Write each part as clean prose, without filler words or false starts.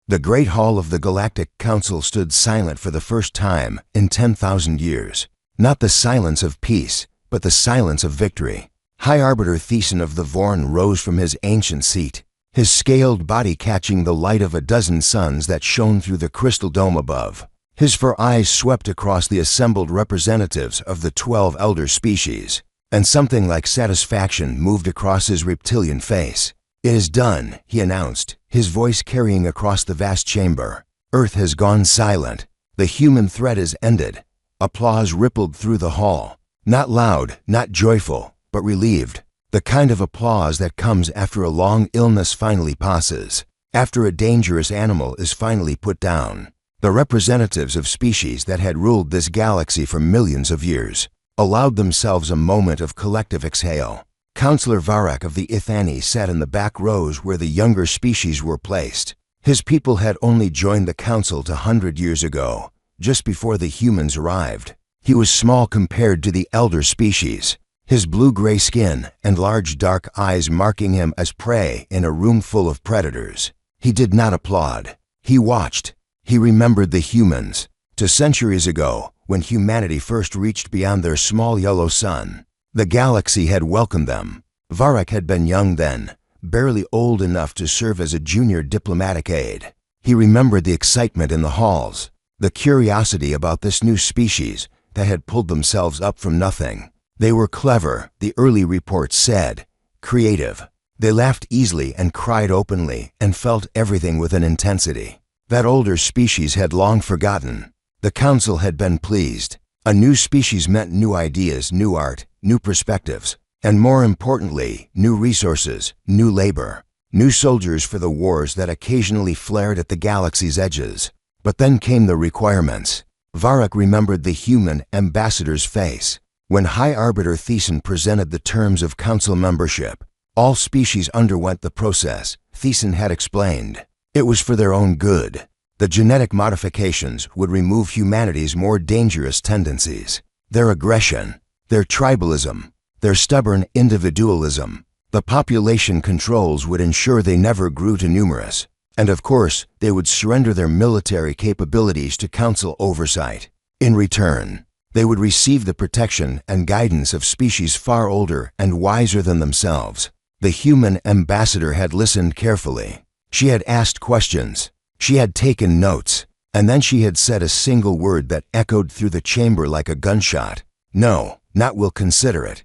The Great Hall of the Galactic Council stood silent for the first time in 10,000 years. Not the silence of peace, but the silence of victory. High Arbiter Thiessen of the Vorn rose from his ancient seat, his scaled body catching the light of a dozen suns that shone through the crystal dome above. His four eyes swept across the assembled representatives of the 12 elder species, and something like satisfaction moved across his reptilian face. "It is done," he announced, his voice carrying across the vast chamber. "Earth has gone silent. The human threat is ended." Applause rippled through the hall. Not loud, not joyful, but relieved. The kind of applause that comes after a long illness finally passes, after a dangerous animal is finally put down. The representatives of species that had ruled this galaxy for millions of years allowed themselves a moment of collective exhale. Counselor Varak of the Ithani sat in the back rows where the younger species were placed. His people had only joined the council 100 years ago, just before the humans arrived. He was small compared to the elder species, his blue-gray skin and large dark eyes marking him as prey in a room full of predators. He did not applaud. He watched. He remembered the humans, to centuries ago, when humanity first reached beyond their small yellow sun. The galaxy had welcomed them. Varak had been young then, barely old enough to serve as a junior diplomatic aide. He remembered the excitement in the halls, the curiosity about this new species that had pulled themselves up from nothing. They were clever, the early reports said, creative. They laughed easily and cried openly and felt everything with an intensity that older species had long forgotten. The council had been pleased. A new species meant new ideas, new art, new perspectives, and more importantly, new resources, new labor, new soldiers for the wars that occasionally flared at the galaxy's edges. But then came the requirements. Varak remembered the human ambassador's face. When High Arbiter Thiessen presented the terms of council membership, all species underwent the process, Thiessen had explained. It was for their own good. The genetic modifications would remove humanity's more dangerous tendencies, their aggression, their tribalism, their stubborn individualism. The population controls would ensure they never grew too numerous. And of course, they would surrender their military capabilities to council oversight. In return, they would receive the protection and guidance of species far older and wiser than themselves. The human ambassador had listened carefully. She had asked questions. She had taken notes. And then she had said a single word that echoed through the chamber like a gunshot. "No, not we'll consider it.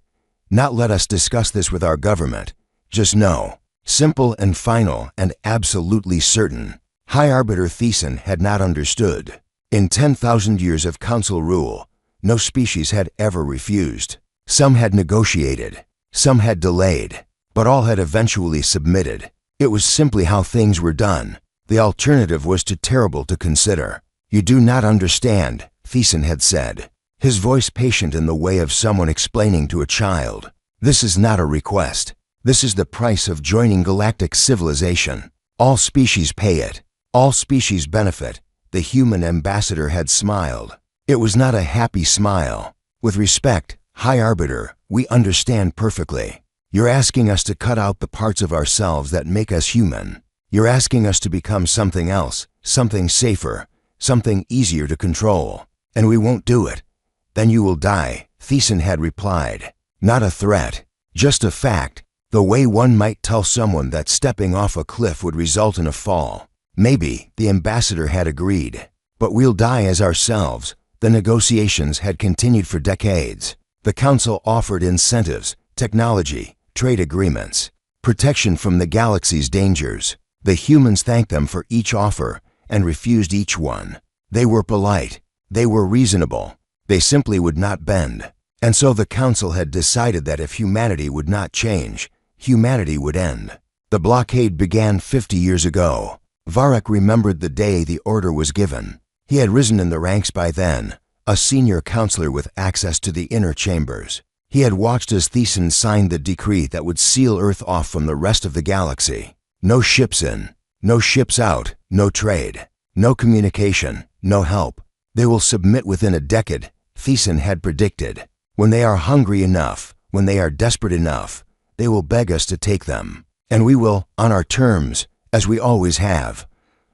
Not let us discuss this with our government. Just no." Simple and final and absolutely certain. High Arbiter Thiessen had not understood. In 10,000 years of council rule, no species had ever refused. Some had negotiated. Some had delayed. But all had eventually submitted. It was simply how things were done. The alternative was too terrible to consider. "You do not understand," Thiessen had said, his voice patient in the way of someone explaining to a child. "This is not a request. This is the price of joining galactic civilization. All species pay it. All species benefit." The human ambassador had smiled. It was not a happy smile. "With respect, High Arbiter, we understand perfectly. You're asking us to cut out the parts of ourselves that make us human. You're asking us to become something else, something safer, something easier to control. And we won't do it. Then you will die," Thiessen had replied. Not a threat, just a fact. The way one might tell someone that stepping off a cliff would result in a fall. Maybe, the ambassador had agreed. But we'll die as ourselves. The negotiations had continued for decades. The council offered incentives, technology, trade agreements, protection from the galaxy's dangers. The humans thanked them for each offer and refused each one. They were polite. They were reasonable. They simply would not bend. And so the council had decided that if humanity would not change, humanity would end. The blockade began 50 years ago. Varak remembered the day the order was given. He had risen in the ranks by then, a senior counselor with access to the inner chambers. He had watched as Thiessen signed the decree that would seal Earth off from the rest of the galaxy. No ships in, no ships out, no trade, no communication, no help. They will submit within a decade, Thiessen had predicted. When they are hungry enough, when they are desperate enough, they will beg us to take them. And we will, on our terms, as we always have.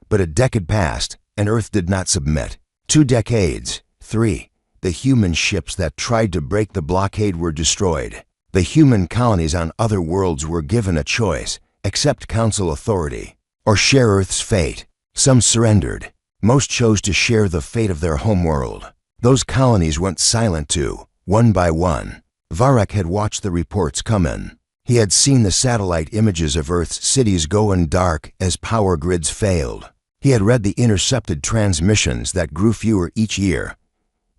But a decade passed, and Earth did not submit. 2 decades. 3. The human ships that tried to break the blockade were destroyed. The human colonies on other worlds were given a choice: accept Council authority, or share Earth's fate. Some surrendered. Most chose to share the fate of their homeworld. Those colonies went silent too, one by one. Varrock had watched the reports come in. He had seen the satellite images of Earth's cities go in dark as power grids failed. He had read the intercepted transmissions that grew fewer each year,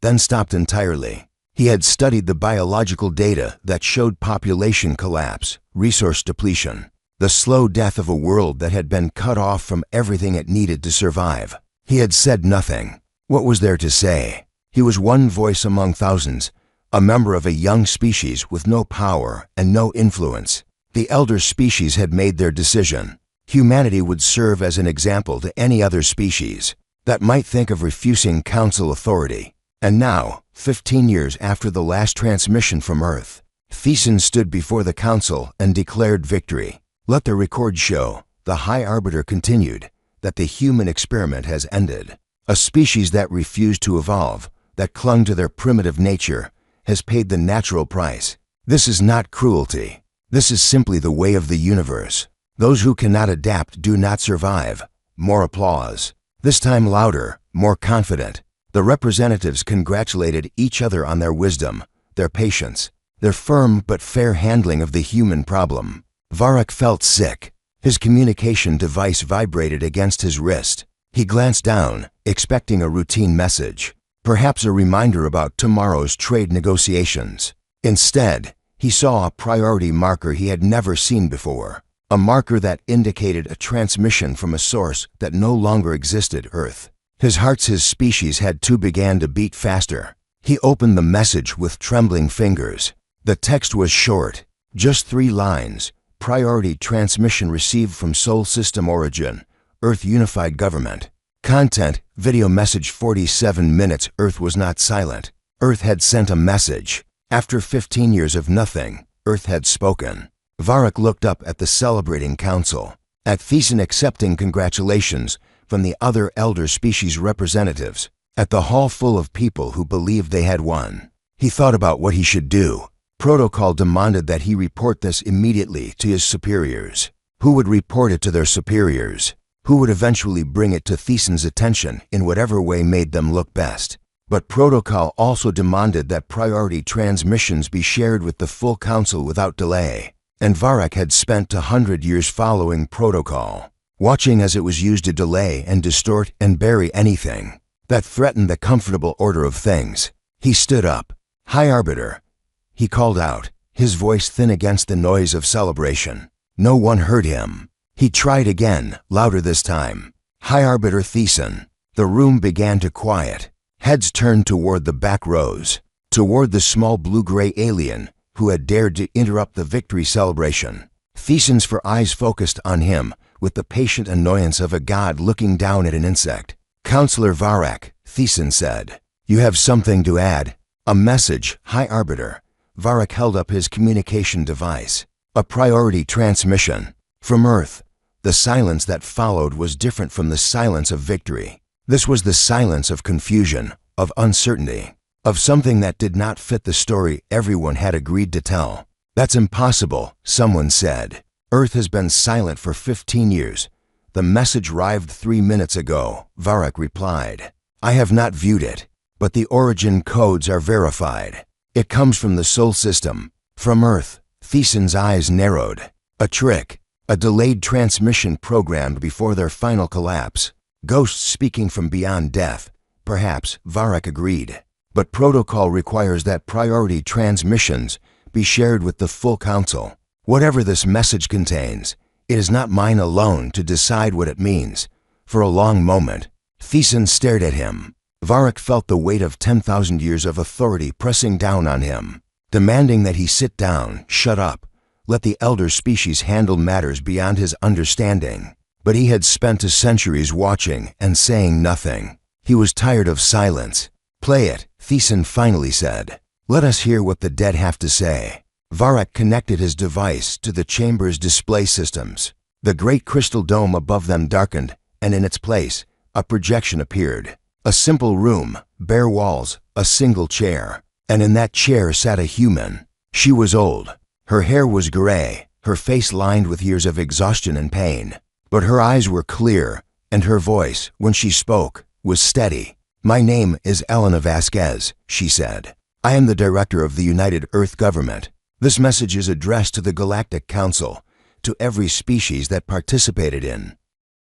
then stopped entirely. He had studied the biological data that showed population collapse, resource depletion, the slow death of a world that had been cut off from everything it needed to survive. He had said nothing. What was there to say? He was one voice among thousands, a member of a young species with no power and no influence. The elder species had made their decision. Humanity would serve as an example to any other species that might think of refusing Council authority. And now, 15 years after the last transmission from Earth, Thiessen stood before the Council and declared victory. Let the record show, the High Arbiter continued, that the human experiment has ended. A species that refused to evolve, that clung to their primitive nature, has paid the natural price. This is not cruelty. This is simply the way of the universe. Those who cannot adapt do not survive. More applause. This time louder, more confident. The representatives congratulated each other on their wisdom, their patience, their firm but fair handling of the human problem. Varrock felt sick. His communication device vibrated against his wrist. He glanced down, expecting a routine message, perhaps a reminder about tomorrow's trade negotiations. Instead, he saw a priority marker he had never seen before, a marker that indicated a transmission from a source that no longer existed: Earth. His species had began to beat faster. He opened the message with trembling fingers. The text was short, just 3 lines. Priority transmission received from Sol System Origin, Earth Unified Government. Content: video message 47 minutes. Earth was not silent. Earth had sent a message. After 15 years of nothing, Earth had spoken. Varrock looked up at the celebrating council, at Thiessen accepting congratulations from the other elder species representatives, at the hall full of people who believed they had won. He thought about what he should do. Protocol demanded that he report this immediately to his superiors. Who would report it to their superiors? Who would eventually bring it to Thiessen's attention in whatever way made them look best? But Protocol also demanded that priority transmissions be shared with the full council without delay. And Varrock had spent 100 years following Protocol, watching as it was used to delay and distort and bury anything that threatened the comfortable order of things. He stood up. High Arbiter, he called out, his voice thin against the noise of celebration. No one heard him. He tried again, louder this time. High Arbiter Thiessen. The room began to quiet. Heads turned toward the back rows, toward the small blue-gray alien who had dared to interrupt the victory celebration. Thiessen's eyes focused on him with the patient annoyance of a god looking down at an insect. Counselor Varrock, Thiessen said, "You have something to add?" "A message, High Arbiter." Varrock held up his communication device. A priority transmission. From Earth. The silence that followed was different from the silence of victory. This was the silence of confusion, of uncertainty, of something that did not fit the story everyone had agreed to tell. "That's impossible," someone said. "Earth has been silent for 15 years. The message arrived 3 minutes ago," Varrock replied. "I have not viewed it, but the origin codes are verified. It comes from the Sol System, from Earth." Thiessen's eyes narrowed. A trick, a delayed transmission programmed before their final collapse. Ghosts speaking from beyond death. Perhaps, Varrock agreed. But protocol requires that priority transmissions be shared with the full council. Whatever this message contains, it is not mine alone to decide what it means. For a long moment, Thiessen stared at him. Varrock felt the weight of 10,000 years of authority pressing down on him, demanding that he sit down, shut up, let the elder species handle matters beyond his understanding. But he had spent centuries watching and saying nothing. He was tired of silence. "Play it," Thiessen finally said. "Let us hear what the dead have to say." Varrock connected his device to the chamber's display systems. The great crystal dome above them darkened and in its place, a projection appeared. A simple room, bare walls, a single chair, and in that chair sat a human. She was old. Her hair was gray, her face lined with years of exhaustion and pain. But her eyes were clear, and her voice, when she spoke, was steady. "My name is Elena Vasquez," she said. "I am the director of the United Earth Government. This message is addressed to the Galactic Council, to every species that participated in."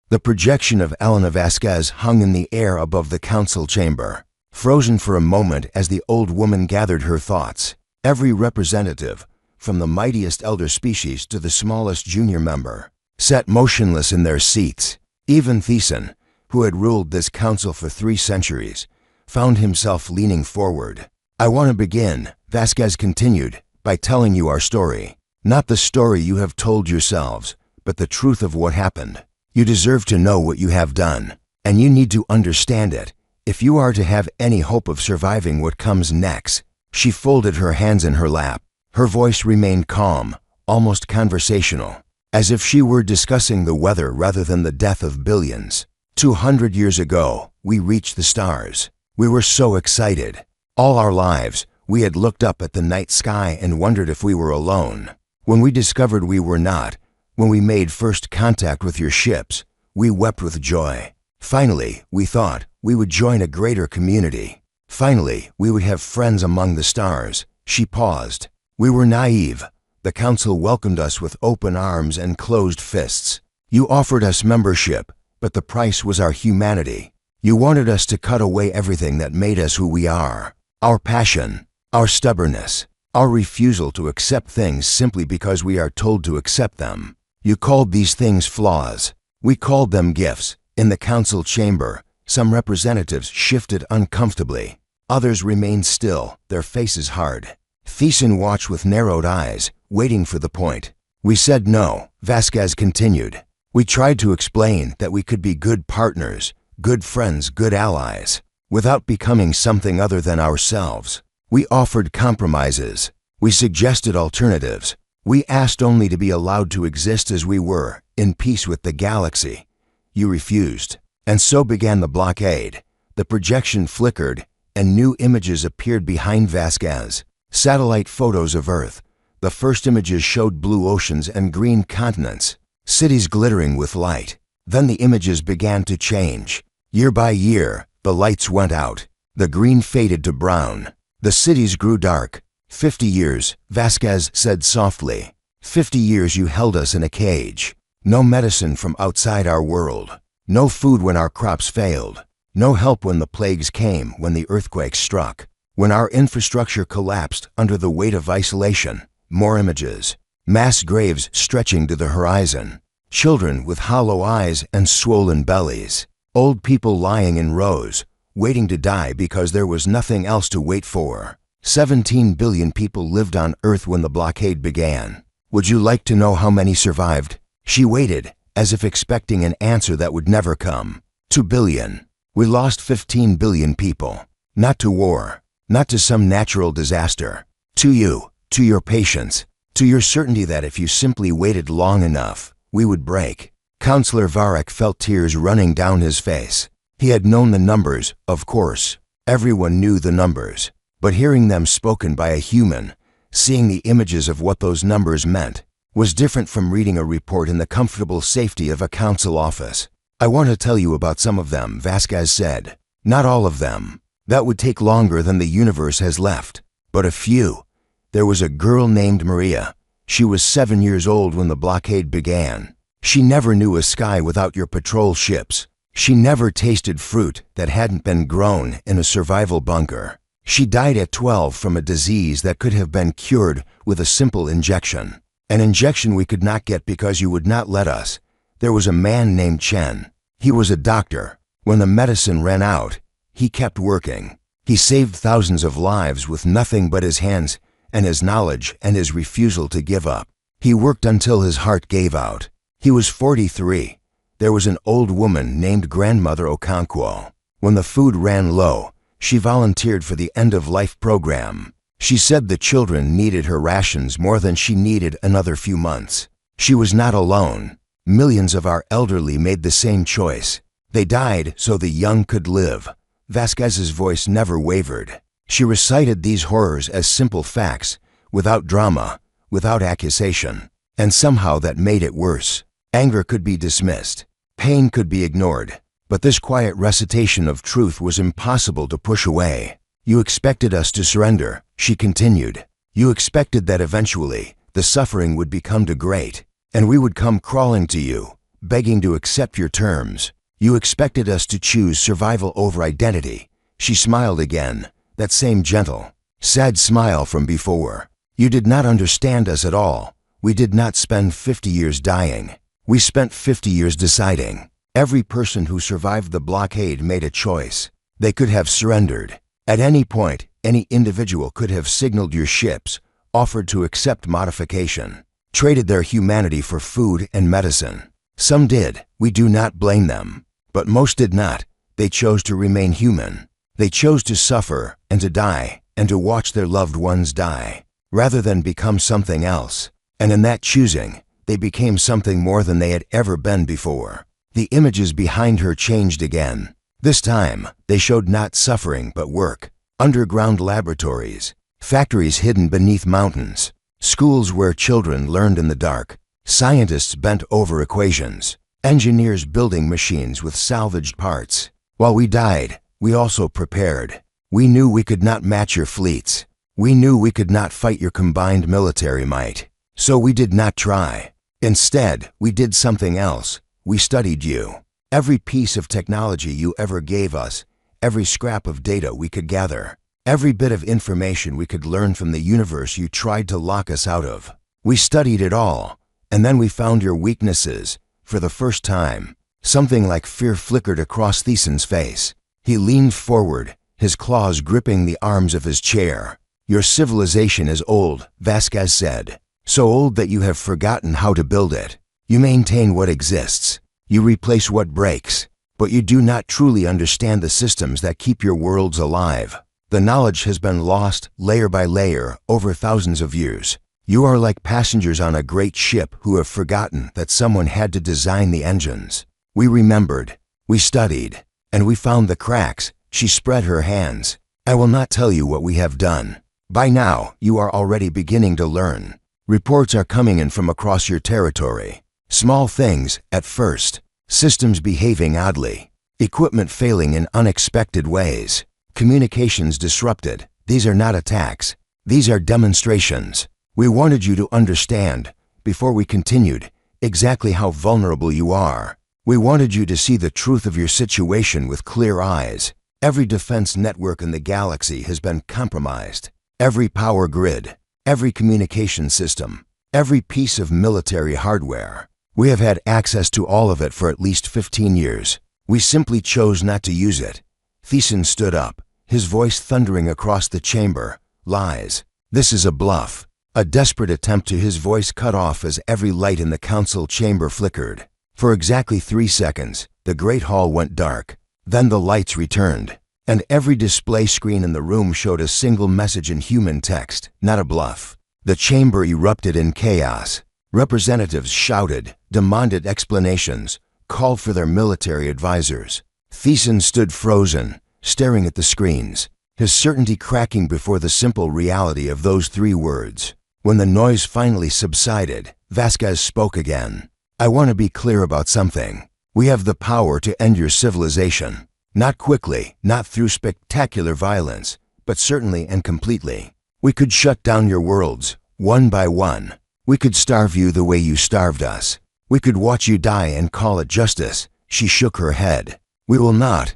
The projection of Elena Vasquez hung in the air above the council chamber, frozen for a moment as the old woman gathered her thoughts. Every representative, from the mightiest elder species to the smallest junior member, sat motionless in their seats. Even Thiessen, who had ruled this council for 3 centuries, found himself leaning forward. "I want to begin," Vasquez continued, "by telling you our story. Not the story you have told yourselves, but the truth of what happened. You deserve to know what you have done, and you need to understand it if you are to have any hope of surviving what comes next." She folded her hands in her lap. Her voice remained calm, almost conversational, as if she were discussing the weather rather than the death of billions. 200 years ago, we reached the stars. We were so excited. All our lives, we had looked up at the night sky and wondered if we were alone. When we discovered we were not, when we made first contact with your ships, we wept with joy. Finally, we thought we would join a greater community. Finally, we would have friends among the stars. She paused. We were naive. The council welcomed us with open arms and closed fists. You offered us membership, but the price was our humanity. You wanted us to cut away everything that made us who we are. Our passion, our stubbornness, our refusal to accept things simply because we are told to accept them. You called these things flaws. We called them gifts. In the council chamber, some representatives shifted uncomfortably. Others remained still, their faces hard. Thiessen watched with narrowed eyes, waiting for the point. We said no, Vasquez continued. We tried to explain that we could be good partners, good friends, good allies, without becoming something other than ourselves. We offered compromises. We suggested alternatives. We asked only to be allowed to exist as we were, in peace with the galaxy. You refused. And so began the blockade. The projection flickered, and new images appeared behind Vasquez. Satellite photos of Earth. The first images showed blue oceans and green continents, cities glittering with light. Then the images began to change. Year by year, the lights went out. The green faded to brown. The cities grew dark. 50 years, Vasquez said softly. 50 years you held us in a cage. No medicine from outside our world. No food when our crops failed. No help when the plagues came, when the earthquakes struck. When our infrastructure collapsed under the weight of isolation. More images. Mass graves stretching to the horizon. Children with hollow eyes and swollen bellies. Old people lying in rows, waiting to die because there was nothing else to wait for. 17 billion people lived on Earth when the blockade began. Would you like to know how many survived? She waited, as if expecting an answer that would never come. 2 billion. We lost 15 billion people. Not to war, not to some natural disaster. To you, to your patience, to your certainty that if you simply waited long enough, we would break. Counselor Varric felt tears running down his face. He had known the numbers, of course. Everyone knew the numbers. But hearing them spoken by a human, seeing the images of what those numbers meant, was different from reading a report in the comfortable safety of a council office. I want to tell you about some of them, Vasquez said. Not all of them. That would take longer than the universe has left. But a few. There was a girl named Maria. She was 7 years old when the blockade began. She never knew a sky without your patrol ships. She never tasted fruit that hadn't been grown in a survival bunker. She died at 12 from a disease that could have been cured with a simple injection. An injection we could not get because you would not let us. There was a man named Chen. He was a doctor. When the medicine ran out, he kept working. He saved thousands of lives with nothing but his hands and his knowledge and his refusal to give up. He worked until his heart gave out. He was 43. There was an old woman named Grandmother Okonkwo. When the food ran low, she volunteered for the end-of-life program. She said the children needed her rations more than she needed another few months. She was not alone. Millions of our elderly made the same choice. They died so the young could live. Vasquez's voice never wavered. She recited these horrors as simple facts, without drama, without accusation. And somehow that made it worse. Anger could be dismissed. Pain could be ignored. But this quiet recitation of truth was impossible to push away. You expected us to surrender, she continued. You expected that eventually, the suffering would become too great, and we would come crawling to you, begging to accept your terms. You expected us to choose survival over identity. She smiled again, that same gentle, sad smile from before. You did not understand us at all. We did not spend 50 years dying. We spent 50 years deciding. Every person who survived the blockade made a choice. They could have surrendered. At any point, any individual could have signaled your ships, offered to accept modification, traded their humanity for food and medicine. Some did. We do not blame them. But most did not. They chose to remain human. They chose to suffer and to die and to watch their loved ones die, rather than become something else. And in that choosing, they became something more than they had ever been before. The images behind her changed again. This time, they showed not suffering but work. Underground laboratories, factories hidden beneath mountains, schools where children learned in the dark, scientists bent over equations, engineers building machines with salvaged parts. While we died, we also prepared. We knew we could not match your fleets. We knew we could not fight your combined military might. So we did not try. Instead, we did something else. We studied you. Every piece of technology you ever gave us, every scrap of data we could gather, every bit of information we could learn from the universe you tried to lock us out of. We studied it all, and then we found your weaknesses. For the first time, something like fear flickered across Thiesen's face. He leaned forward, his claws gripping the arms of his chair. Your civilization is old, Vasquez said. So old that you have forgotten how to build it. You maintain what exists. You replace what breaks. But you do not truly understand the systems that keep your worlds alive. The knowledge has been lost, layer by layer, over thousands of years. You are like passengers on a great ship who have forgotten that someone had to design the engines. We remembered. We studied. And we found the cracks. She spread her hands. I will not tell you what we have done. By now, you are already beginning to learn. Reports are coming in from across your territory. Small things, at first. Systems behaving oddly. Equipment failing in unexpected ways. Communications disrupted. These are not attacks. These are demonstrations. We wanted you to understand, before we continued, exactly how vulnerable you are. We wanted you to see the truth of your situation with clear eyes. Every defense network in the galaxy has been compromised. Every power grid. Every communication system, every piece of military hardware. We have had access to all of it for at least 15 years. We simply chose not to use it. Thiesen stood up, his voice thundering across the chamber. Lies. This is a bluff. A desperate attempt to his voice cut off as every light in the council chamber flickered. For exactly 3 seconds, the great hall went dark. Then the lights returned. And every display screen in the room showed a single message in human text, not a bluff. The chamber erupted in chaos. Representatives shouted, demanded explanations, called for their military advisors. Thiesen stood frozen, staring at the screens, his certainty cracking before the simple reality of those 3 words. When the noise finally subsided, Vasquez spoke again. I want to be clear about something. We have the power to end your civilization. Not quickly, not through spectacular violence, but certainly and completely. We could shut down your worlds, one by one. We could starve you the way you starved us. We could watch you die and call it justice. She shook her head. We will not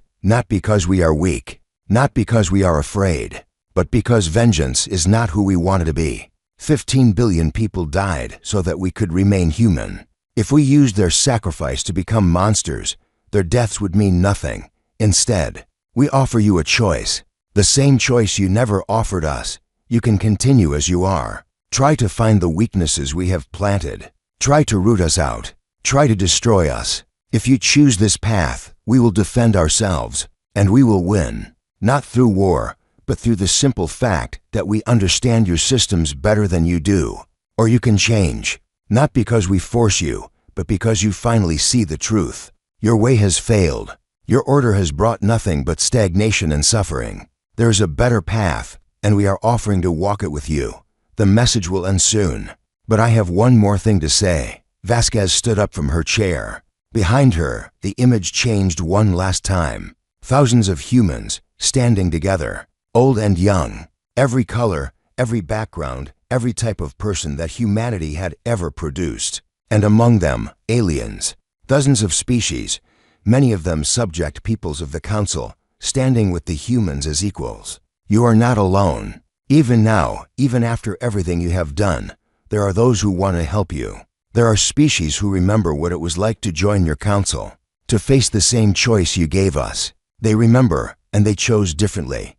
because we are weak, not because we are afraid, but because vengeance is not who we wanted to be. 15 billion people died so that we could remain human. If we used their sacrifice to become monsters, their deaths would mean nothing. Instead, we offer you a choice, the same choice you never offered us. You can continue as you are. Try to find the weaknesses we have planted. Try to root us out. Try to destroy us. If you choose this path, we will defend ourselves, and we will win, not through war, but through the simple fact that we understand your systems better than you do. Or you can change, not because we force you, but because you finally see the truth. Your way has failed. Your order has brought nothing but stagnation and suffering. There is a better path, and we are offering to walk it with you. The message will end soon. But I have one more thing to say. Vasquez stood up from her chair. Behind her, the image changed one last time. Thousands of humans, standing together, old and young, every color, every background, every type of person that humanity had ever produced. And among them, aliens. Dozens of species, many of them subject peoples of the Council, standing with the humans as equals. You are not alone. Even now, even after everything you have done, there are those who want to help you. There are species who remember what it was like to join your council, to face the same choice you gave us. They remember, and they chose differently.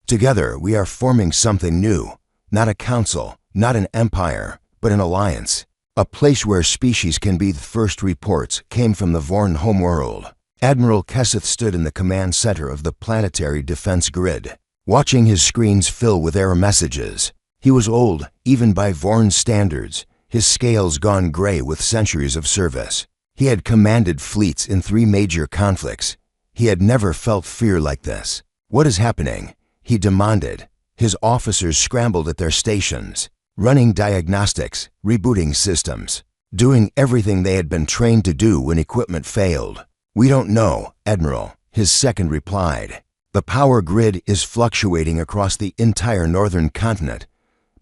Together, we are forming something new. Not a council, not an empire, but an alliance. A place where species can be. The first reports came from the Vorn homeworld. Admiral Kesseth stood in the command center of the planetary defense grid, watching his screens fill with error messages. He was old, even by Vorn standards, his scales gone gray with centuries of service. He had commanded fleets in 3 major conflicts. He had never felt fear like this. What is happening? He demanded. His officers scrambled at their stations, running diagnostics, rebooting systems, doing everything they had been trained to do when equipment failed. We don't know, Admiral, his second replied. The power grid is fluctuating across the entire northern continent,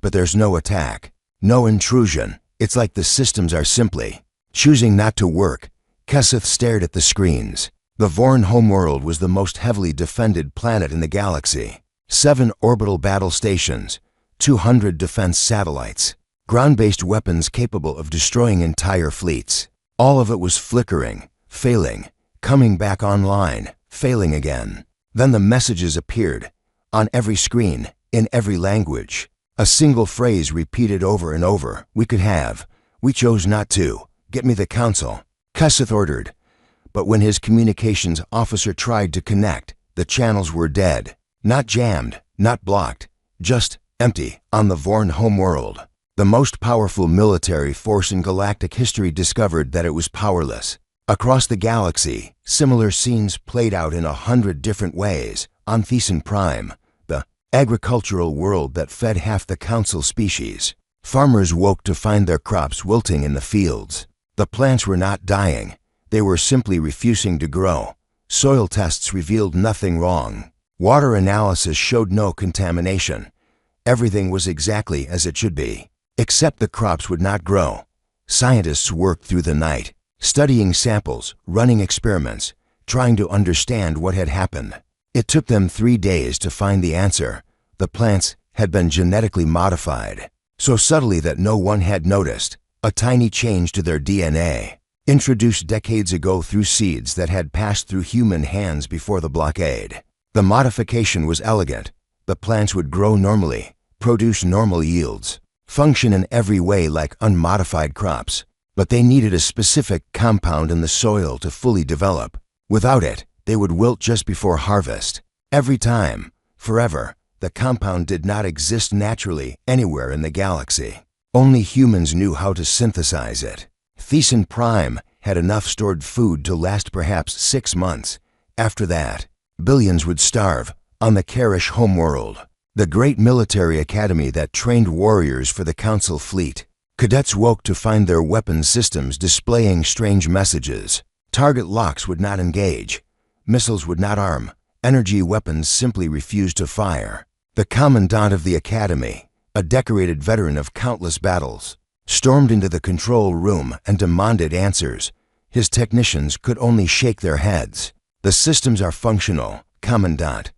but there's no attack, no intrusion. It's like the systems are simply choosing not to work. Kesseth stared at the screens. The Vorn homeworld was the most heavily defended planet in the galaxy. 7 orbital battle stations, 200 defense satellites, ground-based weapons capable of destroying entire fleets. All of it was flickering, failing, coming back online, failing again. Then the messages appeared, on every screen, in every language. A single phrase repeated over and over. We could have. We chose not to. Get me the council. Kesseth ordered. But when his communications officer tried to connect, the channels were dead. Not jammed, not blocked, just empty. On the Vorn homeworld, the most powerful military force in galactic history discovered that it was powerless. Across the galaxy, similar scenes played out in 100 different ways. On Thesan Prime, the agricultural world that fed half the council species, farmers woke to find their crops wilting in the fields. The plants were not dying. They were simply refusing to grow. Soil tests revealed nothing wrong. Water analysis showed no contamination. Everything was exactly as it should be, except the crops would not grow. Scientists worked through the night, studying samples, running experiments, trying to understand what had happened. It took them 3 days to find the answer. The plants had been genetically modified, so subtly that no one had noticed. A tiny change to their DNA, introduced decades ago through seeds that had passed through human hands before the blockade. The modification was elegant. The plants would grow normally, produce normal yields, function in every way like unmodified crops, but they needed a specific compound in the soil to fully develop. Without it, they would wilt just before harvest. Every time, forever, the compound did not exist naturally anywhere in the galaxy. Only humans knew how to synthesize it. Thesan Prime had enough stored food to last perhaps 6 months. After that, billions would starve. On the Karish homeworld, the great military academy that trained warriors for the Council fleet, cadets woke to find their weapon systems displaying strange messages. Target locks would not engage. Missiles would not arm. Energy weapons simply refused to fire. The commandant of the academy, a decorated veteran of countless battles, stormed into the control room and demanded answers. His technicians could only shake their heads. The systems are functional, Commandant.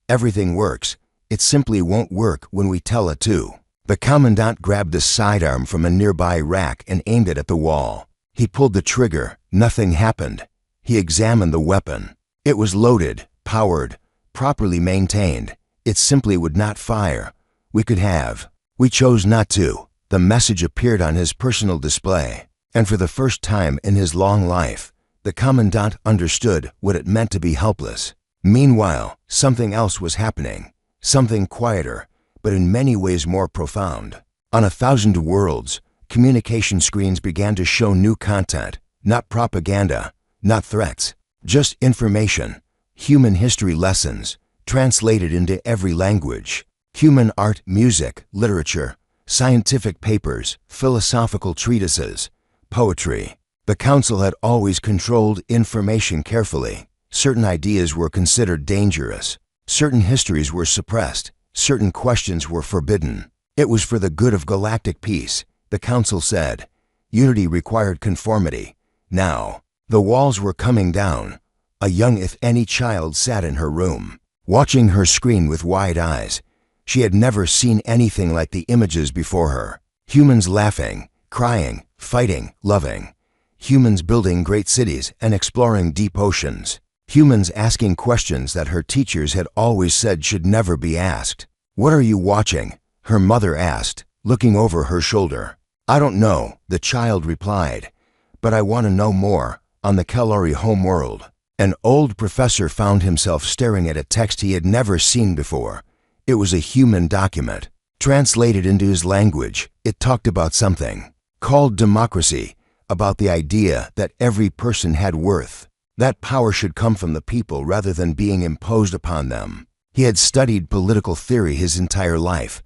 Everything works. It simply won't work when we tell it to. The Commandant grabbed a sidearm from a nearby rack and aimed it at the wall. He pulled the trigger. Nothing happened. He examined the weapon. It was loaded, powered, properly maintained. It simply would not fire. We could have. We chose not to. The message appeared on his personal display, and for the first time in his long life, the Commandant understood what it meant to be helpless. Meanwhile, something else was happening. Something quieter, but in many ways more profound. On 1,000 worlds, communication screens began to show new content, not propaganda, not threats, just information, human history lessons, translated into every language, human art, music, literature, scientific papers, philosophical treatises, poetry. The council had always controlled information carefully. Certain ideas were considered dangerous. Certain histories were suppressed. Certain questions were forbidden. It was for the good of galactic peace, the council said. Unity required conformity. Now, the walls were coming down. A young if any child sat in her room, watching her screen with wide eyes. She had never seen anything like the images before her. Humans laughing, crying, fighting, loving. Humans building great cities and exploring deep oceans. Humans asking questions that her teachers had always said should never be asked. "What are you watching?" her mother asked, looking over her shoulder. "I don't know," the child replied, "but I want to know more." On the Kellori homeworld, an old professor found himself staring at a text he had never seen before. It was a human document. Translated into his language, it talked about something called democracy, about the idea that every person had worth. That power should come from the people rather than being imposed upon them. He had studied political theory his entire life.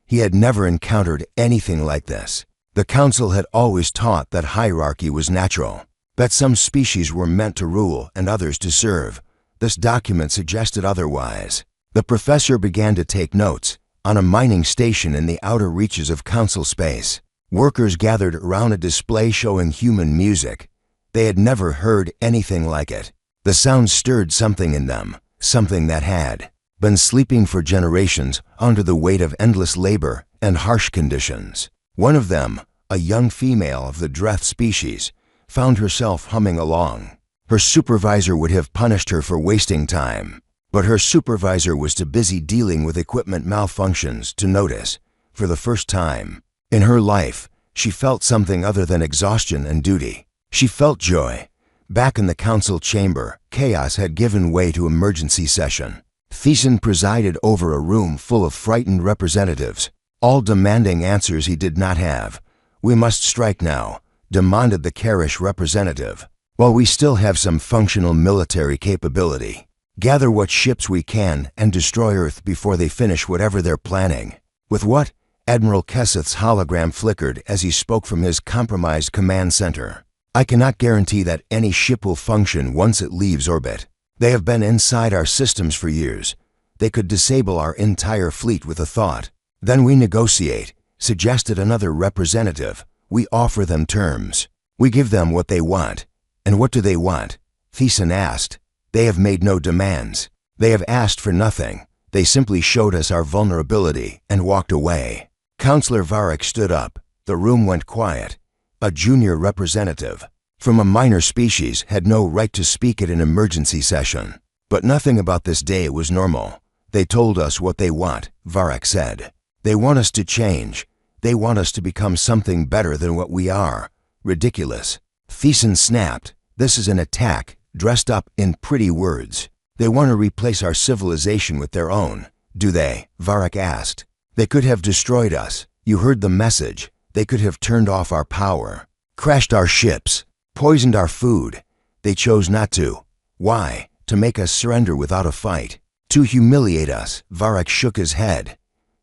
He had never encountered anything like this. The council had always taught that hierarchy was natural, that some species were meant to rule and others to serve. This document suggested otherwise. The professor began to take notes. On a mining station in the outer reaches of council space, workers gathered around a display showing human music. They had never heard anything like it. The sound stirred something in them, something that had been sleeping for generations under the weight of endless labor and harsh conditions. One of them, a young female of the Dreth species, found herself humming along. Her supervisor would have punished her for wasting time, but her supervisor was too busy dealing with equipment malfunctions to notice. For the first time in her life, she felt something other than exhaustion and duty. She felt joy. Back in the council chamber, chaos had given way to emergency session. Thiessen presided over a room full of frightened representatives, all demanding answers he did not have. "We must strike now," demanded the Karish representative. "While we still have some functional military capability, gather what ships we can and destroy Earth before they finish whatever they're planning." "With what?" Admiral Kesseth's hologram flickered as he spoke from his compromised command center. "I cannot guarantee that any ship will function once it leaves orbit. They have been inside our systems for years. They could disable our entire fleet with a thought." "Then we negotiate," suggested another representative. "We offer them terms. We give them what they want." "And what do they want?" Thiessen asked. "They have made no demands. They have asked for nothing. They simply showed us our vulnerability and walked away." Counselor Varric stood up. The room went quiet. A junior representative from a minor species had no right to speak at an emergency session. "But nothing about this day was normal. They told us what they want," Varric said. "They want us to change. They want us to become something better than what we are. Ridiculous." Thiessen snapped. "This is an attack, dressed up in pretty words. They want to replace our civilization with their own." "Do they?" Varric asked. "They could have destroyed us. You heard the message. They could have turned off our power, crashed our ships, poisoned our food. They chose not to. Why? To make us surrender without a fight. To humiliate us." Varric shook his head.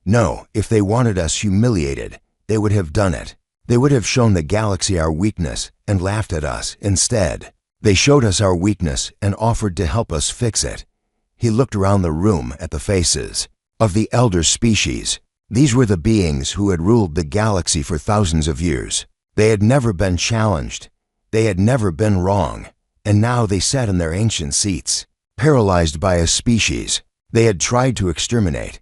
"No, if they wanted us humiliated, they would have done it. They would have shown the galaxy our weakness and laughed at us instead. They showed us our weakness and offered to help us fix it." He looked around the room at the faces of the elder species. These were the beings who had ruled the galaxy for thousands of years. They had never been challenged. They had never been wrong. And now they sat in their ancient seats, paralyzed by a species they had tried to exterminate.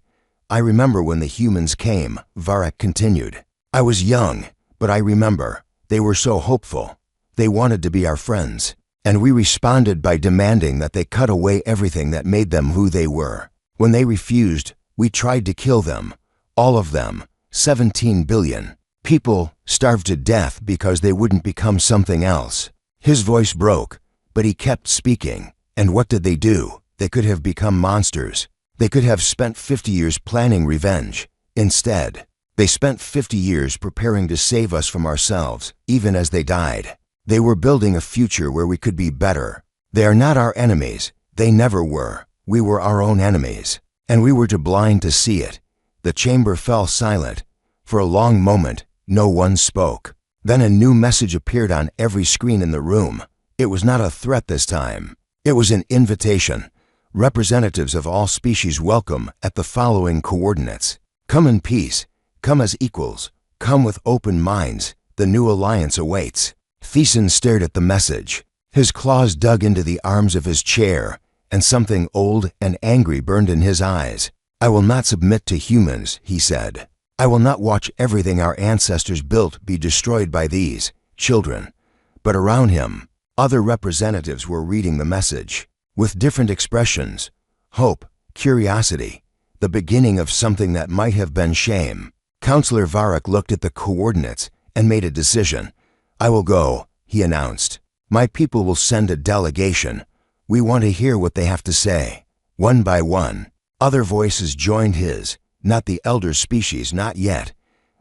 "I remember when the humans came," Varric continued. "I was young, but I remember. They were so hopeful. They wanted to be our friends. And we responded by demanding that they cut away everything that made them who they were. When they refused, we tried to kill them. All of them. 17 billion. People starved to death because they wouldn't become something else." His voice broke, but he kept speaking. "And what did they do? They could have become monsters. They could have spent 50 years planning revenge. Instead, They spent 50 years preparing to save us from ourselves, even as they died. They were building a future where we could be better. They are not our enemies. They never were. We were our own enemies. And we were too blind to see it. The chamber fell silent. For a long moment, no one spoke. Then a new message appeared on every screen in the room. It was not a threat this time. It was an invitation. Representatives of all species welcome at the following coordinates. Come in peace. Come as equals. Come with open minds. The new alliance awaits. Thiessen stared at the message. His claws dug into the arms of his chair, and something old and angry burned in his eyes. I will not submit to humans, he said. I will not watch everything our ancestors built be destroyed by these children. But around him, other representatives were reading the message, with different expressions: hope, curiosity, the beginning of something that might have been shame. Counselor Varric looked at the coordinates and made a decision. I will go, he announced. My people will send a delegation. We want to hear what they have to say. One by one, other voices joined his, not the elder species, not yet,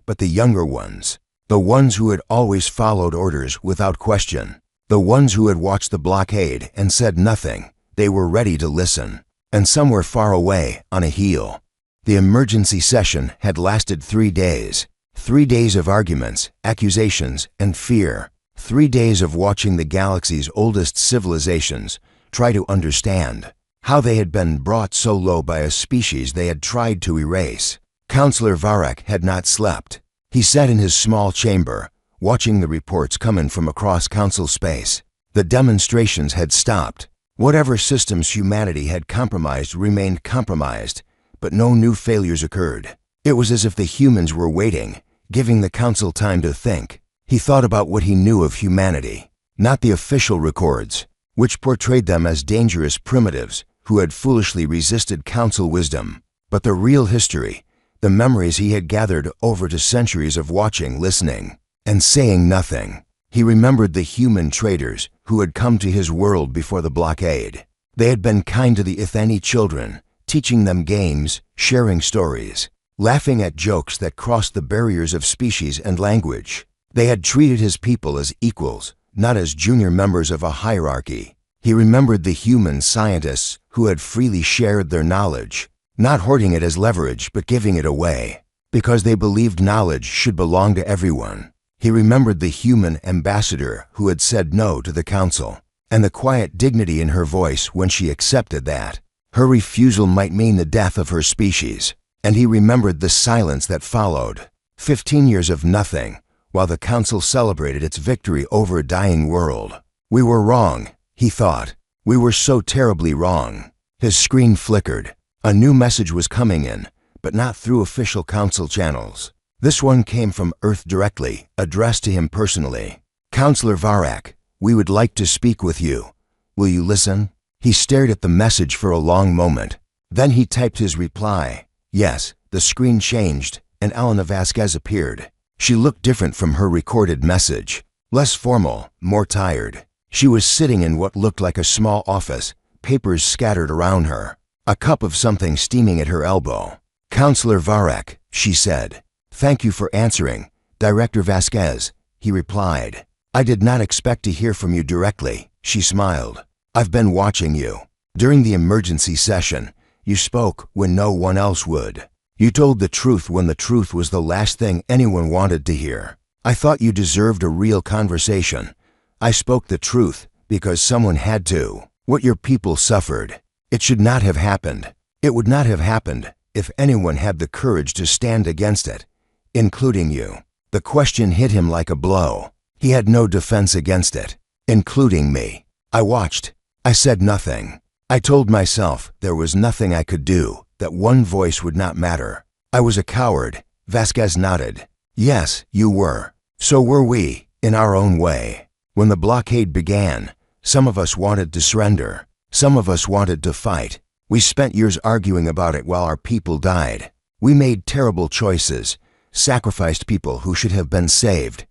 but the younger ones, the ones who had always followed orders without question, the ones who had watched the blockade and said nothing. They were ready to listen, and some were far away on a heel. The emergency session had lasted 3 days. 3 days of arguments, accusations, and fear. 3 days of watching the galaxy's oldest civilizations try to understand how they had been brought so low by a species they had tried to erase. Counselor Varric had not slept. He sat in his small chamber, watching the reports coming from across council space. The demonstrations had stopped. Whatever systems humanity had compromised remained compromised, but no new failures occurred. It was as if the humans were waiting, giving the council time to think. He thought about what he knew of humanity, not the official records, which portrayed them as dangerous primitives who had foolishly resisted council wisdom, but the real history, the memories he had gathered over to centuries of watching, listening, and saying nothing. He remembered the human traders who had come to his world before the blockade. They had been kind to the Ithani children, teaching them games, sharing stories, laughing at jokes that crossed the barriers of species and language. They had treated his people as equals, not as junior members of a hierarchy. He remembered the human scientists who had freely shared their knowledge, not hoarding it as leverage but giving it away, because they believed knowledge should belong to everyone. He remembered the human ambassador who had said no to the council, and the quiet dignity in her voice when she accepted that her refusal might mean the death of her species. And he remembered the silence that followed. 15 years of nothing, while the council celebrated its victory over a dying world. We were wrong, he thought. We were so terribly wrong. His screen flickered. A new message was coming in, but not through official council channels. This one came from Earth directly, addressed to him personally. Counselor Varric, we would like to speak with you. Will you listen? He stared at the message for a long moment. Then he typed his reply. Yes. The screen changed, and Elena Vasquez appeared. She looked different from her recorded message. Less formal, more tired. She was sitting in what looked like a small office, papers scattered around her, a cup of something steaming at her elbow. Counselor Varric, she said. Thank you for answering, Director Vasquez, he replied. I did not expect to hear from you directly, she smiled. I've been watching you. During the emergency session, you spoke when no one else would. You told the truth when the truth was the last thing anyone wanted to hear. I thought you deserved a real conversation. I spoke the truth because someone had to. What your people suffered, it should not have happened. It would not have happened if anyone had the courage to stand against it, including you. The question hit him like a blow. He had no defense against it, including me. I watched. I said nothing. I told myself there was nothing I could do, that one voice would not matter. I was a coward. Vasquez nodded. Yes, you were. So were we, in our own way. When the blockade began, some of us wanted to surrender. Some of us wanted to fight. We spent years arguing about it while our people died. We made terrible choices, sacrificed people who should have been saved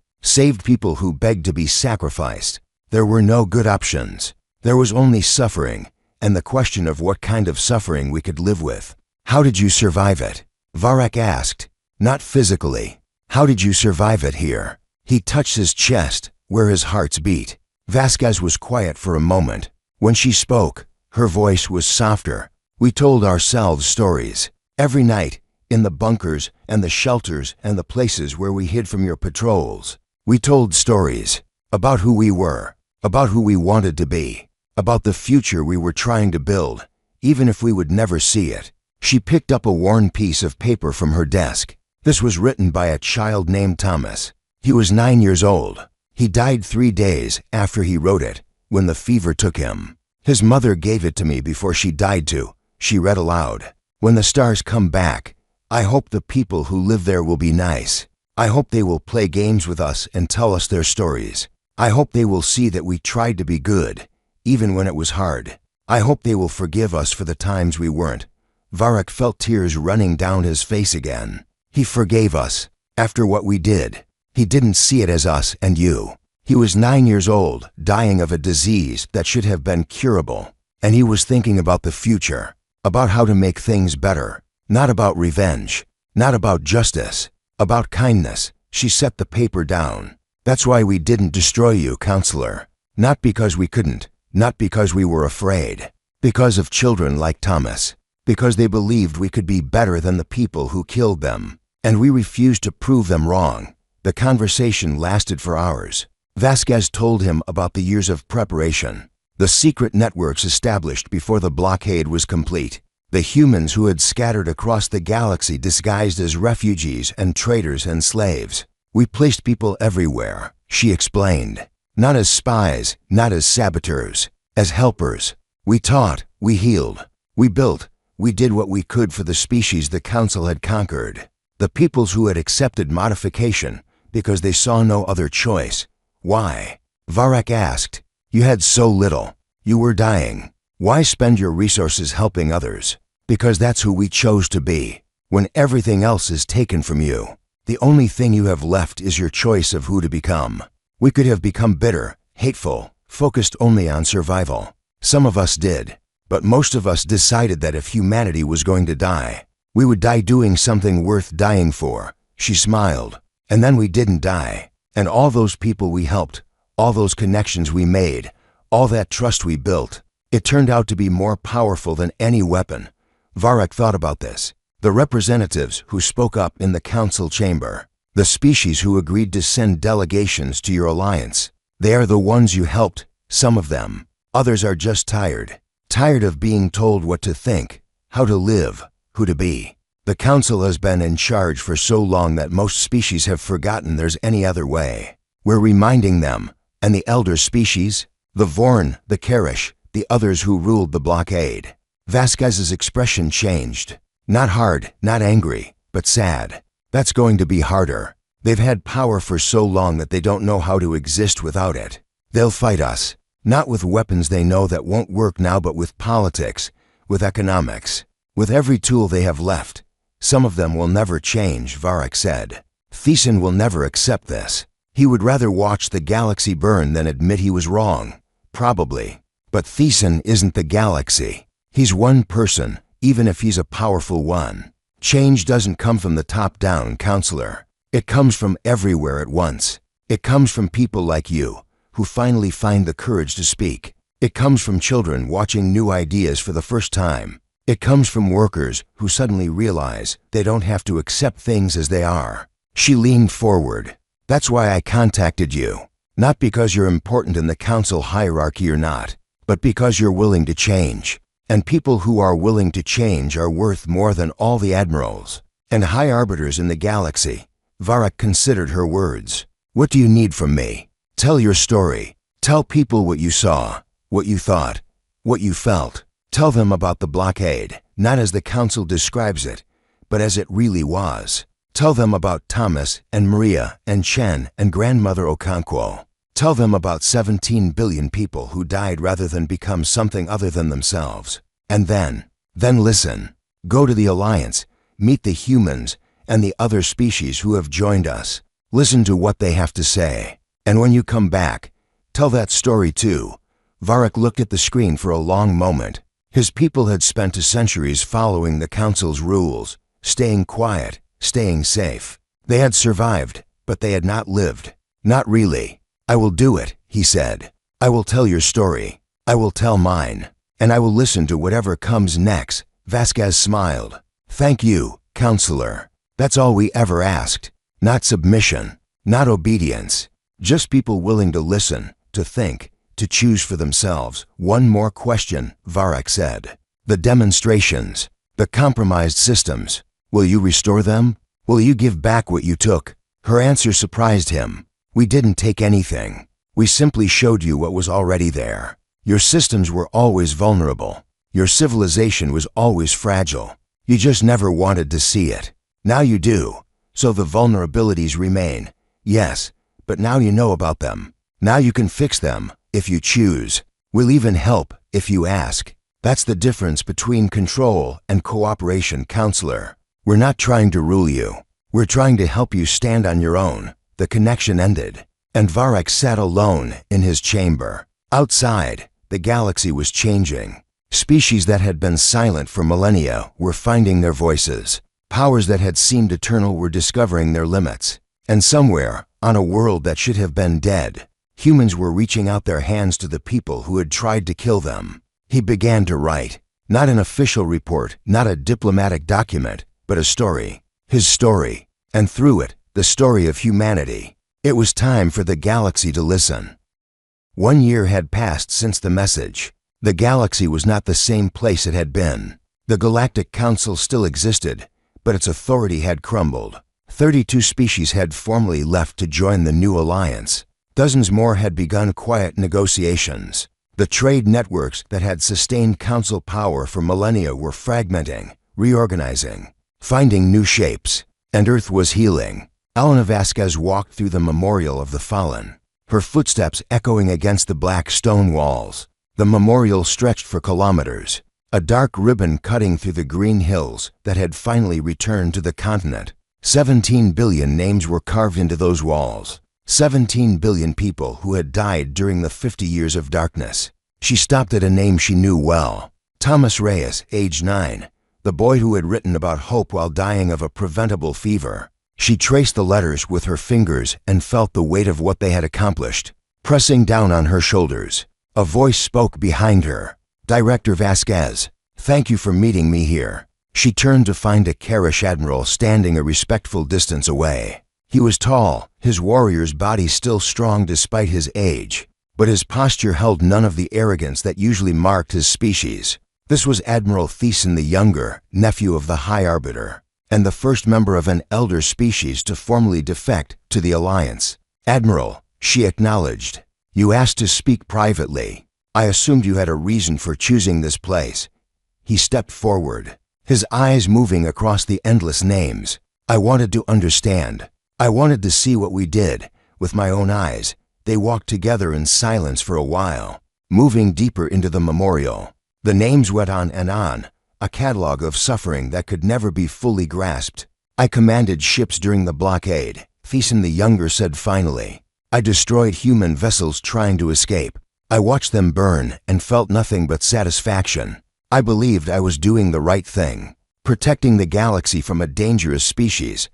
people who begged to be sacrificed. There were no good options. There was only suffering, and the question of what kind of suffering we could live with. How did you survive it? Varric asked. Not physically. How did you survive it here? He touched his chest, where his hearts beat. Vasquez was quiet for a moment. When she spoke, her voice was softer. We told ourselves stories. Every night, in the bunkers and the shelters and the places where we hid from your patrols. We told stories about who we were, about who we wanted to be, about the future we were trying to build, even if we would never see it. She picked up a worn piece of paper from her desk. This was written by a child named Thomas. He was 9 years old. He died 3 days after he wrote it, when the fever took him. His mother gave it to me before she died too. She read aloud. When the stars come back, I hope the people who live there will be nice. I hope they will play games with us and tell us their stories. I hope they will see that we tried to be good, even when it was hard. I hope they will forgive us for the times we weren't. Varric felt tears running down his face again. He forgave us. After what we did, he didn't see it as us and you. He was 9 years old, dying of a disease that should have been curable. And he was thinking about the future, about how to make things better. Not about revenge, not about justice, about kindness. She set the paper down. That's why we didn't destroy you, counselor. Not because we couldn't, not because we were afraid. Because of children like Thomas. Because they believed we could be better than the people who killed them. And we refused to prove them wrong. The conversation lasted for hours. Vasquez told him about the years of preparation, the secret networks established before the blockade was complete, the humans who had scattered across the galaxy disguised as refugees and traders and slaves. We placed people everywhere, she explained. Not as spies, not as saboteurs, as helpers. We taught, we healed, we built, we did what we could for the species the Council had conquered. The peoples who had accepted modification because they saw no other choice. Why? Varric asked. You had so little. You were dying. Why spend your resources helping others? Because that's who we chose to be. When everything else is taken from you, the only thing you have left is your choice of who to become. We could have become bitter, hateful, focused only on survival. Some of us did, but most of us decided that if humanity was going to die, we would die doing something worth dying for. She smiled. And then we didn't die. And all those people we helped, all those connections we made, all that trust we built, it turned out to be more powerful than any weapon. Varric thought about this. The representatives who spoke up in the council chamber, the species who agreed to send delegations to your alliance, they are the ones you helped, some of them. Others are just tired. Tired of being told what to think, how to live, who to be. The council has been in charge for so long that most species have forgotten there's any other way. We're reminding them, and the elder species, the Vorn, the Karish, the others who ruled the blockade. Vasquez's expression changed. Not hard, not angry, but sad. That's going to be harder. They've had power for so long that they don't know how to exist without it. They'll fight us, not with weapons they know that won't work now, but with politics, with economics, with every tool they have left. Some of them will never change, Varric said. Thiessen will never accept this. He would rather watch the galaxy burn than admit he was wrong. Probably. But Thiessen isn't the galaxy. He's one person, even if he's a powerful one. Change doesn't come from the top down, counselor. It comes from everywhere at once. It comes from people like you, who finally find the courage to speak. It comes from children watching new ideas for the first time. It comes from workers who suddenly realize they don't have to accept things as they are. She leaned forward. That's why I contacted you. Not because you're important in the council hierarchy or not, but because you're willing to change. And people who are willing to change are worth more than all the admirals and high arbiters in the galaxy. Varric considered her words. What do you need from me? Tell your story. Tell people what you saw, what you thought, what you felt. Tell them about the blockade, not as the council describes it, but as it really was. Tell them about Thomas and Maria and Chen and Grandmother Okonkwo. Tell them about 17 billion people who died rather than become something other than themselves. And then listen. Go to the Alliance, meet the humans and the other species who have joined us. Listen to what they have to say. And when you come back, tell that story too. Varric looked at the screen for a long moment. His people had spent centuries following the council's rules, staying quiet, staying safe. They had survived, but they had not lived. Not really. I will do it, he said. I will tell your story. I will tell mine. And I will listen to whatever comes next. Vasquez smiled. Thank you, counselor. That's all we ever asked. Not submission, not obedience. Just people willing to listen, to think, to choose for themselves. One more question, Varric said. The demonstrations, the compromised systems. Will you restore them? Will you give back what you took? Her answer surprised him. We didn't take anything. We simply showed you what was already there. Your systems were always vulnerable. Your civilization was always fragile. You just never wanted to see it. Now you do. So the vulnerabilities remain. Yes, but now you know about them. Now you can fix them, if you choose. We'll even help, if you ask. That's the difference between control and cooperation, counselor. We're not trying to rule you. We're trying to help you stand on your own. The connection ended, and Varric sat alone in his chamber. Outside, the galaxy was changing. Species that had been silent for millennia were finding their voices. Powers that had seemed eternal were discovering their limits. And somewhere, on a world that should have been dead, humans were reaching out their hands to the people who had tried to kill them. He began to write. Not an official report, not a diplomatic document, but a story. His story. And through it, the story of humanity. It was time for the galaxy to listen. 1 year had passed since the message. The galaxy was not the same place it had been. The Galactic Council still existed, but its authority had crumbled. 32 species had formally left to join the new alliance. Dozens more had begun quiet negotiations. The trade networks that had sustained council power for millennia were fragmenting, reorganizing, finding new shapes. And Earth was healing. Elena Vasquez walked through the memorial of the fallen, her footsteps echoing against the black stone walls. The memorial stretched for kilometers, a dark ribbon cutting through the green hills that had finally returned to the continent. 17 billion names were carved into those walls. 17 billion people who had died during the 50 years of darkness. She stopped at a name she knew well. Thomas Reyes, age 9, the boy who had written about hope while dying of a preventable fever. She traced the letters with her fingers and felt the weight of what they had accomplished, pressing down on her shoulders. A voice spoke behind her. Director Vasquez, thank you for meeting me here. She turned to find a Karish admiral standing a respectful distance away. He was tall, his warrior's body still strong despite his age, but his posture held none of the arrogance that usually marked his species. This was Admiral Thiessen the Younger, nephew of the High Arbiter, and the first member of an elder species to formally defect to the Alliance. Admiral, she acknowledged, you asked to speak privately. I assumed you had a reason for choosing this place. He stepped forward, his eyes moving across the endless names. I wanted to understand. I wanted to see what we did, with my own eyes. They walked together in silence for a while, moving deeper into the memorial. The names went on and on, a catalog of suffering that could never be fully grasped. I commanded ships during the blockade, Thiessen the Younger said finally. I destroyed human vessels trying to escape. I watched them burn and felt nothing but satisfaction. I believed I was doing the right thing, protecting the galaxy from a dangerous species.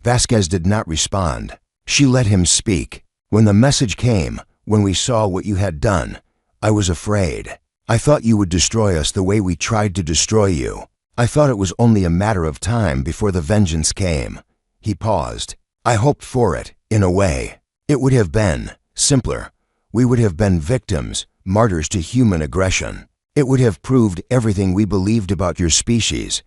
Vasquez did not respond. She let him speak. When the message came, when we saw what you had done, I was afraid. I thought you would destroy us the way we tried to destroy you. I thought it was only a matter of time before the vengeance came. He paused. I hoped for it, in a way. It would have been simpler. We would have been victims, martyrs to human aggression. It would have proved everything we believed about your species.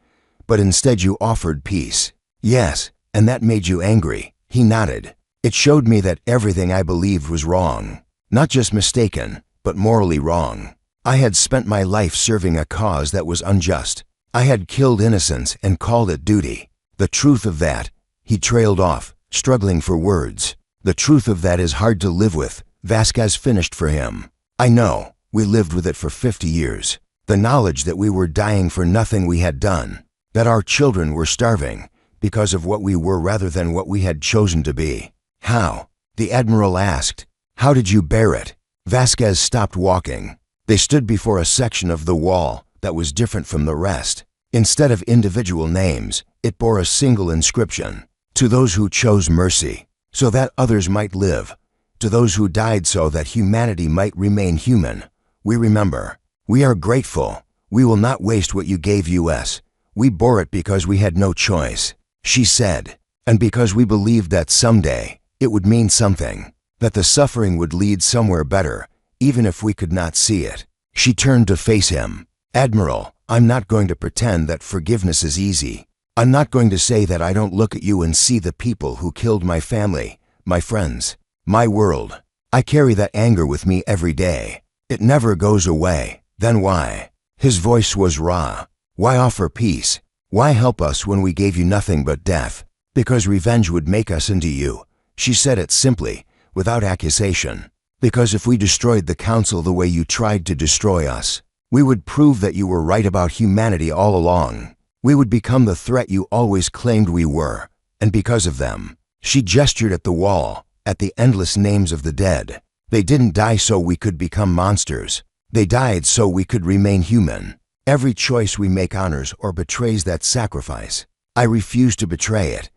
But instead you offered peace. Yes, and that made you angry. He nodded. It showed me that everything I believed was wrong. Not just mistaken, but morally wrong. I had spent my life serving a cause that was unjust. I had killed innocents and called it duty. The truth of that, he trailed off, struggling for words. The truth of that is hard to live with, Vasquez finished for him. I know, we lived with it for 50 years. The knowledge that we were dying for nothing we had done, that our children were starving because of what we were rather than what we had chosen to be. How? The Admiral asked. How did you bear it? Vasquez stopped walking. They stood before a section of the wall that was different from the rest. Instead of individual names, it bore a single inscription: to those who chose mercy, so that others might live, to those who died so that humanity might remain human. We remember. We are grateful. We will not waste what you gave us. We bore it because we had no choice, she said, and because we believed that someday it would mean something, that the suffering would lead somewhere better, even if we could not see it. She turned to face him. Admiral, I'm not going to pretend that forgiveness is easy. I'm not going to say that I don't look at you and see the people who killed my family, my friends, my world. I carry that anger with me every day. It never goes away. Then why? His voice was raw. Why offer peace? Why help us when we gave you nothing but death? Because revenge would make us into you. She said it simply, without accusation. Because if we destroyed the Council the way you tried to destroy us, we would prove that you were right about humanity all along. We would become the threat you always claimed we were. And because of them, she gestured at the wall, at the endless names of the dead. They didn't die so we could become monsters. They died so we could remain human. Every choice we make honors or betrays that sacrifice. I refuse to betray it.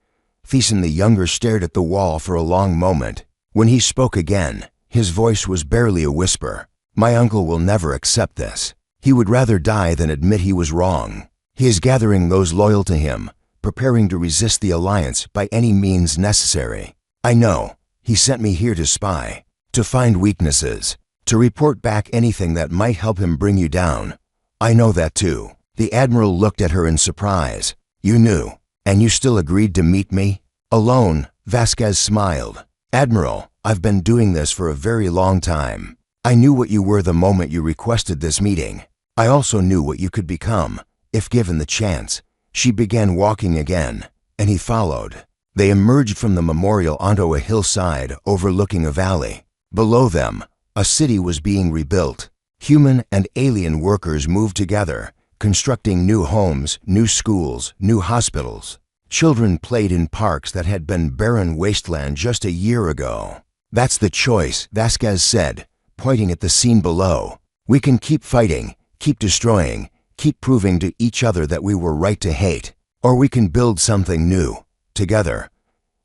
Thiessen the Younger stared at the wall for a long moment. When he spoke again, his voice was barely a whisper. My uncle will never accept this. He would rather die than admit he was wrong. He is gathering those loyal to him, preparing to resist the Alliance by any means necessary. I know. He sent me here to spy, to find weaknesses, to report back anything that might help him bring you down. I know that too. The Admiral looked at her in surprise. You knew, and you still agreed to meet me? Alone, Vasquez smiled. Admiral, I've been doing this for a very long time. I knew what you were the moment you requested this meeting. I also knew what you could become, if given the chance. She began walking again, and he followed. They emerged from the memorial onto a hillside overlooking a valley. Below them, a city was being rebuilt. Human and alien workers moved together, constructing new homes, new schools, new hospitals. Children played in parks that had been barren wasteland just a year ago. That's the choice, Vasquez said, pointing at the scene below. We can keep fighting, keep destroying, keep proving to each other that we were right to hate, or we can build something new, together.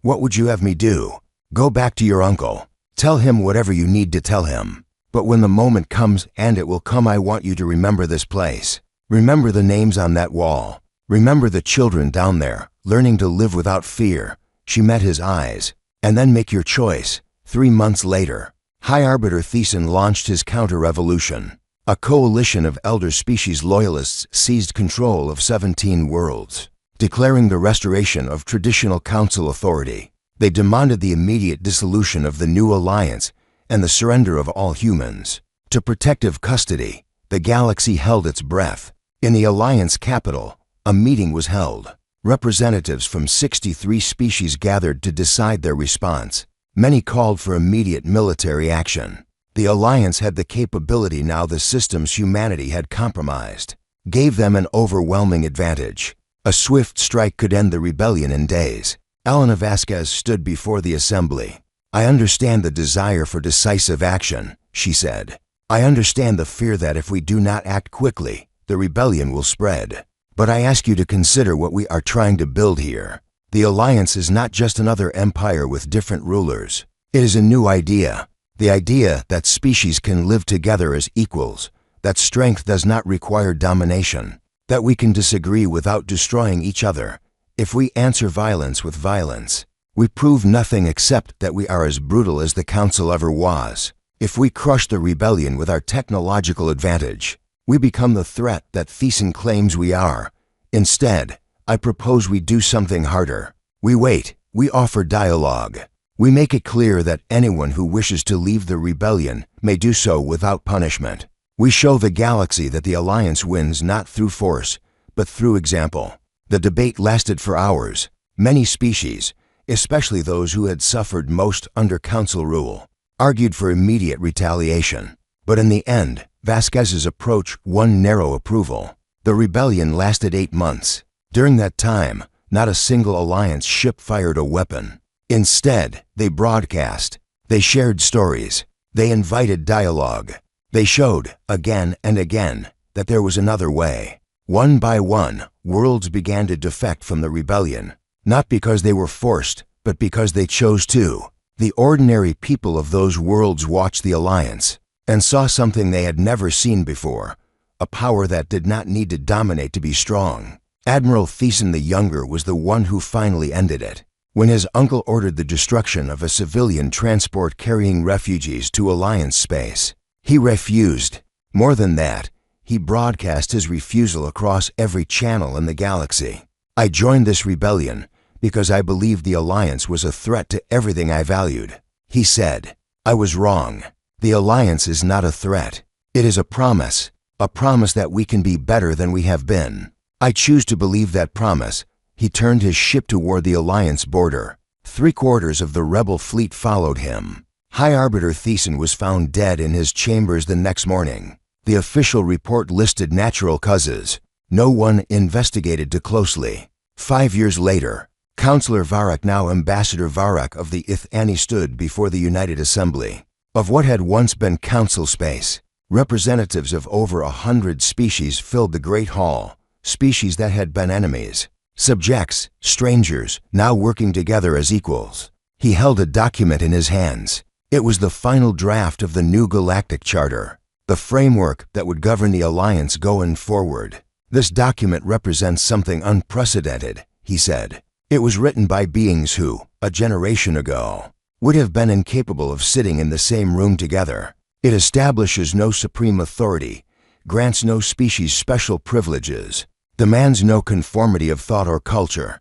What would you have me do? Go back to your uncle. Tell him whatever you need to tell him. But when the moment comes, and it will come, I want you to remember this place. Remember the names on that wall. Remember the children down there, learning to live without fear. She met his eyes. And then make your choice. 3 months later, High Arbiter Thiessen launched his counter-revolution. A coalition of elder species loyalists seized control of 17 worlds, declaring the restoration of traditional council authority. They demanded the immediate dissolution of the new alliance and the surrender of all humans. To protective custody, the galaxy held its breath. In the Alliance capital, a meeting was held. Representatives from 63 species gathered to decide their response. Many called for immediate military action. The Alliance had the capability now the systems humanity had compromised, gave them an overwhelming advantage. A swift strike could end the rebellion in days. Elena Vasquez stood before the assembly. I understand the desire for decisive action, she said. I understand the fear that if we do not act quickly, the rebellion will spread. But I ask you to consider what we are trying to build here. The Alliance is not just another empire with different rulers. It is a new idea. The idea that species can live together as equals, that strength does not require domination, that we can disagree without destroying each other. If we answer violence with violence, we prove nothing except that we are as brutal as the Council ever was. If we crush the rebellion with our technological advantage, we become the threat that Thiessen claims we are. Instead, I propose we do something harder. We wait. We offer dialogue. We make it clear that anyone who wishes to leave the rebellion may do so without punishment. We show the galaxy that the Alliance wins not through force, but through example. The debate lasted for hours. Many species, especially those who had suffered most under Council rule, argued for immediate retaliation. But in the end, Vasquez's approach won narrow approval. The rebellion lasted 8 months. During that time, not a single Alliance ship fired a weapon. Instead, they broadcast. They shared stories. They invited dialogue. They showed, again and again, that there was another way. One by one, worlds began to defect from the rebellion, not because they were forced, but because they chose to. The ordinary people of those worlds watched the alliance and saw something they had never seen before, a power that did not need to dominate to be strong. Admiral Thiessen the Younger was the one who finally ended it. When his uncle ordered the destruction of a civilian transport carrying refugees to Alliance space, he refused. More than that, he broadcast his refusal across every channel in the galaxy. I joined this rebellion because I believed the Alliance was a threat to everything I valued. He said, I was wrong. The Alliance is not a threat. It is a promise that we can be better than we have been. I choose to believe that promise. He turned his ship toward the Alliance border. 3/4 of the rebel fleet followed him. High Arbiter Thiessen was found dead in his chambers the next morning. The official report listed natural causes. No one investigated too closely. 5 years later, Counselor Varak, now Ambassador Varak of the Ithani, stood before the United Assembly. Of what had once been council space, representatives of over 100 species filled the Great Hall, species that had been enemies. Subjects, strangers, now working together as equals. He held a document in his hands. It was the final draft of the new Galactic Charter, the framework that would govern the Alliance going forward. This document represents something unprecedented, he said. It was written by beings who, a generation ago, would have been incapable of sitting in the same room together. It establishes no supreme authority, grants no species special privileges, demands no conformity of thought or culture,